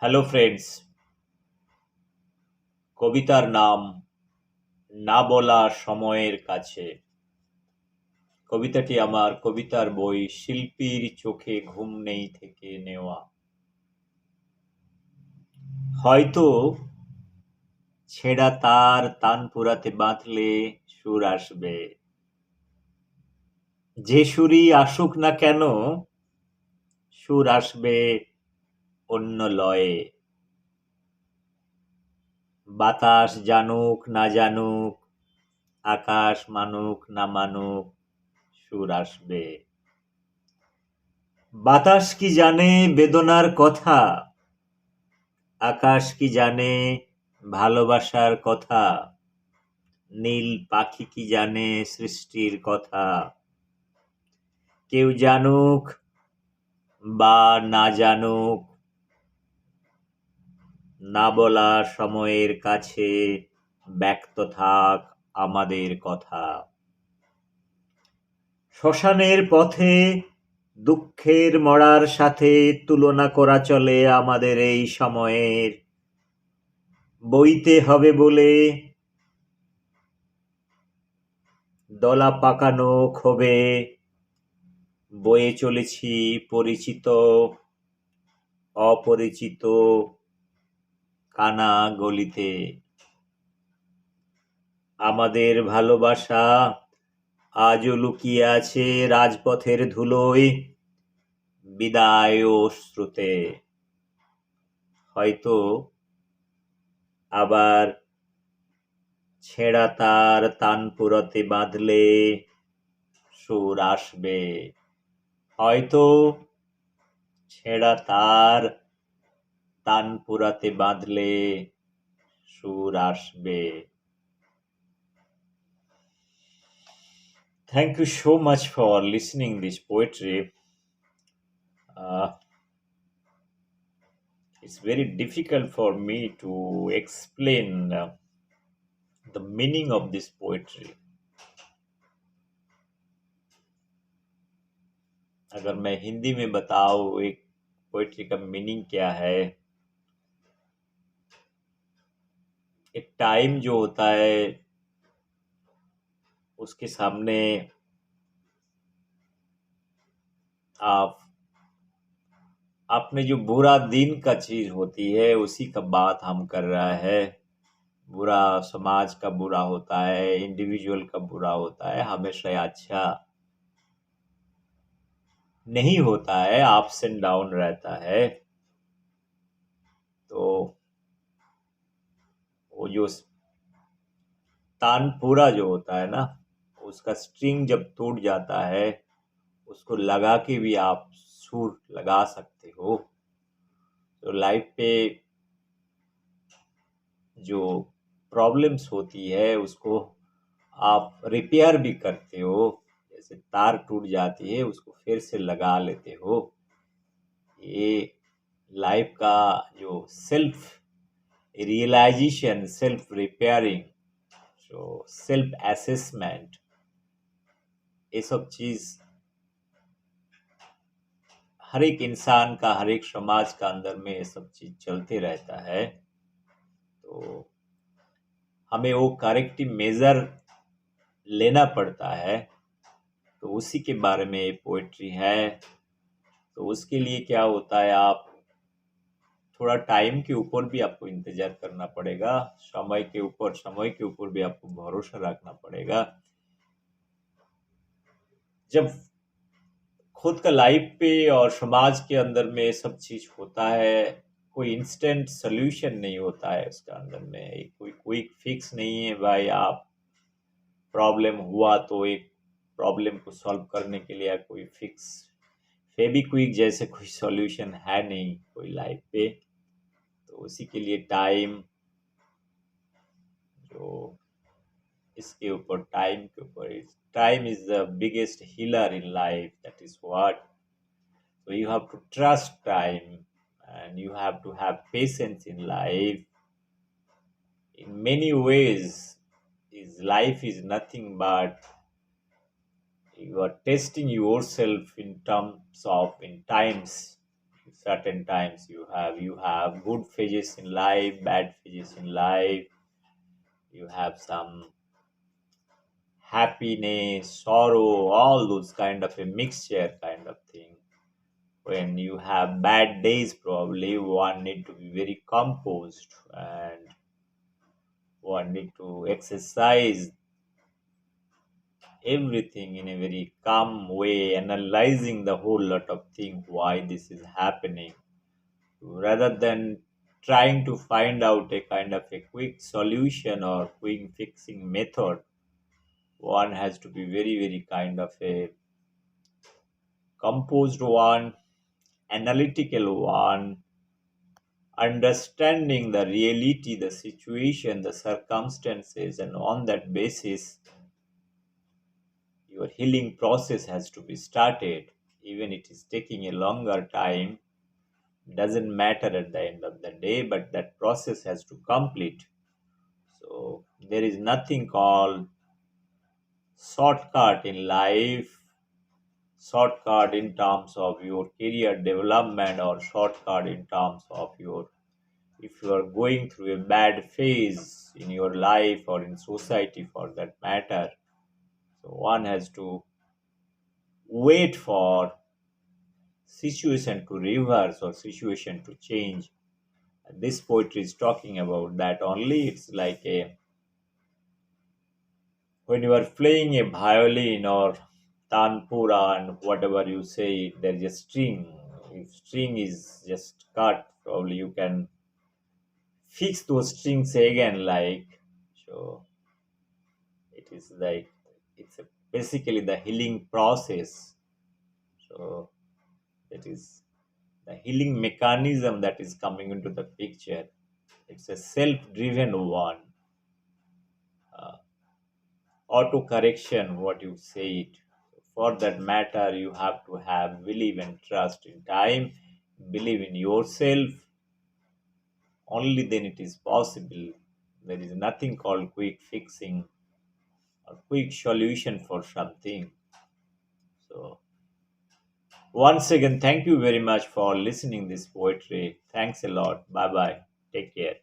Hello friends, কবিতার নাম না বলা সময়ের কাছে। কবিতাটি আমার কবিতার বই শিল্পীর চোখে ঘুম নেই থেকে নেওয়া। হয়তো ছেঁড়া তার তানপুরাতে বাঁধলে সুর আসবে, যে সুরই আসুক না কেন সুর আসবে অন্য লয়ে। বাতাস জানুক না জানুক, আকাশ মানুক না মানুক, সুর আসবে। বাতাস কি জানে বেদনার কথা, আকাশ কি জানে ভালোবাসার কথা, নীল পাখি কি জানে সৃষ্টির কথা। কেউ জানুক বা না জানুক, না বলা সময়ের কাছে ব্যক্ত থাক আমাদের কথা। শ্মশানের পথে দুঃখের মরার সাথে তুলনা করা চলে আমাদের এই সময়ের। বইতে হবে বলে দলা পাকানো ক্ষোভে বয়ে চলেছি পরিচিত অপরিচিত কানা গলিতে। আমাদের ভালোবাসা আজও লুকিয়ে আছে রাজপথের ধুলোয়, বিদায় ও অশ্রুতে। হয়তো আবার ছেঁড়া তার তানপুরাতে বাঁধলে সুর আসবে। হয়তো ছেঁড়া তার তানপুরাতে বাঁধলে সুর আসবে। Thank you so much for listening this poetry. Uh, it's very difficult for me to explain the meaning of this poetry. अगर मैं हिंदी में बताऊं एक पोएट्री का मीनिंग क्या है। एक टाइम जो होता है उसके सामने आप अपने जो बुरा दिन का चीज होती है उसी का बात हम कर रहा है। बुरा समाज का बुरा होता है, इंडिविजुअल का बुरा होता है, हमेशा अच्छा नहीं होता है, अप्स एंड डाउन रहता है। तो वो जो तानपुरा जो होता है ना, उसका स्ट्रिंग जब टूट जाता है उसको लगा के भी आप सुर लगा सकते हो। तो लाइफ पे जो प्रॉब्लम्स होती है उसको आप रिपेयर भी करते हो। जैसे तार टूट जाती है उसको फिर से लगा लेते हो। ये लाइफ का जो सेल्फ रियलाइजेशन, सेल्फ रिपेयरिंग, जो सेल्फ असेसमेंट, ये सब चीज हर एक इंसान का, हर एक समाज का अंदर में ये सब चीज चलते रहता है। तो हमें वो करेक्टिव मेजर लेना पड़ता है। तो उसी के बारे में ये पोएट्री है। तो उसके लिए क्या होता है, आप थोड़ा टाइम के ऊपर भी आपको इंतजार करना पड़ेगा, समय के ऊपर भी आपको भरोसा रखना पड़ेगा। जब खुद का लाइफ पे और समाज के अंदर में ये सब चीज होता है, कोई इंस्टेंट सोल्यूशन नहीं होता है उसका अंदर में, कोई क्विक फिक्स नहीं है भाई। आप प्रॉब्लम हुआ तो एक प्रॉब्लम को सॉल्व करने के लिए कोई फिक्स फेबिक्विक जैसे कोई सॉल्यूशन है नहीं कोई लाइफ पे। तो उसी के लिए टाइम, जो इसके ऊपर टाइम के ऊपर, time is the biggest healer in life, that is what. So you have to trust time and you have to have patience in life. In many ways, life is nothing but you are testing yourself in terms of in times. certain times you have good phases in life, bad phases in life. You have some happiness, sorrow, all those kind of a mixture kind of thing. When you have bad days, probably one need to be very composed, and one need to exercise everything in a very calm way, analyzing the whole lot of things why this is happening, rather than trying to find out a kind of a quick solution or quick fixing method. One has to be very, very kind of a composed one, analytical one, understanding the reality, the situation, the circumstances, and on that basis, your healing process has to be started. Even it is taking a longer time, doesn't matter at the end of the day, but that process has to complete. So there is nothing called shortcut in life, shortcut in terms of your career development, or shortcut in terms of your, if you are going through a bad phase in your life or in society for that matter. So one has to wait for situation to reverse or situation to change. And this poetry is talking about that only. It's like a, when you are playing a violin or tanpura and whatever you say, there's a string. If string is just cut, probably you can fix those strings again. Like, so it is like, it's basically the healing process. So it is the healing mechanism that is coming into the picture. It's a self-driven one. uh, Auto correction, what you say it. For that matter, you have to have believe and trust in time, believe in yourself. Only then it is possible. There is nothing called quick fixing or quick solution for something. So once again, thank you very much for listening this poetry. Thanks a lot. Bye bye. Take care.